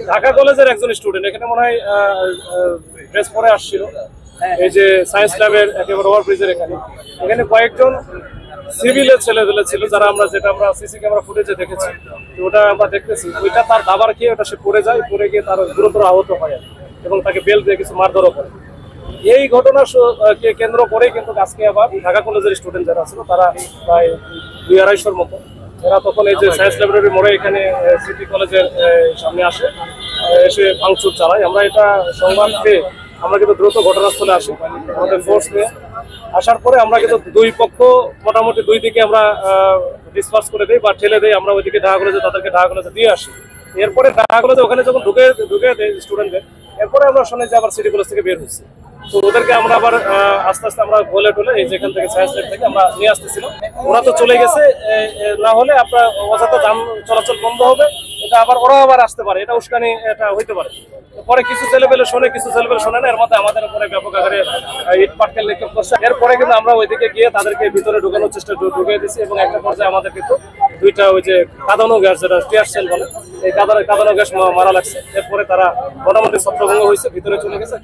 ঢাকা কলেজের একজন স্টুডেন্ট এখানে মনে হয় ড্রেস পরে আসছিল, এই যে সায়েন্স ল্যাবের একেবারে ওভারব্রিজের এখানে কয়েকজন সিভিলের ছেলেপেলে ছিল, যারা আমরা সিসি ক্যামেরা ফুটেজে দেখেছি, ওটা আমরা দেখতেছি। ওইটা তার দাবার খেয়ে ওটা সে পড়ে যায়, পড়ে গিয়ে তার গুরুতর আহত হয় এবং তাকে বেল দিয়ে কিছু মারধরও করে। এই ঘটনাকে কেন্দ্র করেই কিন্তু আজকে আবার ঢাকা কলেজের স্টুডেন্ট যারা ছিল তারা প্রায় 200-250-র মতো, এরা তখন এই যে সায়েন্স ল্যাবরেটরি মোড়ে এখানে সিটি কলেজের সামনে এসে ভাঙচুর চালায়। আমরা এটা সংবাদ পেয়ে আমরা কিন্তু দ্রুত ঘটনাস্থলে আসি আমাদের ফোর্স নিয়ে। আসার পরে আমরা কিন্তু দুই পক্ষ মোটামুটি দুই দিকে আমরা ডিসপার্স করে দিই বা ঠেলে দিই। আমরা ওইদিকে ঢাকা কলেজে তাদেরকে ঢাকা কলেজে দিয়ে আসি। এরপরে ঢাকা কলেজে ওখানে যখন ঢুকে দেয় স্টুডেন্টদের, এরপরে আমরা শুনে যে আবার সিটি কলেজ থেকে বের হচ্ছে। তো ওদেরকে আমরা আবার আস্তে আস্তে আমরা বলে টলে এই যেখান থেকে সায়েন্স ল্যাব থেকে আমরা নিয়ে আসতেছিলাম। ওরা তো চলে গেছে, না হলে আপনার অযথা যান চলাচল বন্ধ হবে, এটা আবার ওরা আবার আসতে পারে, এটা উস্কানি এটা হইতে পারে। পরে কিছু ছেলেপেলে শোনে, কিছু ছেলেপেলে শোনে না, এর মধ্যে আমাদের উপরে ব্যাপক আকারে ইট পাটকেল নিক্ষেপ করছে। এরপরে কিন্তু আমরা ওইদিকে গিয়ে তাদেরকে ভিতরে ঢুকানোর চেষ্টা ঢুকিয়ে দিচ্ছি এবং একটা পর্যায়ে আমাদের কিন্তু দুইটা ওই যে কাঁদানো গ্যাস, যেটা টিয়ার সেল বলে, এই কাঁদানো গ্যাস মারা লাগছে। এরপরে তারা মোটামুটি ছত্রভঙ্গ হয়েছে, ভিতরে চলে গেছে।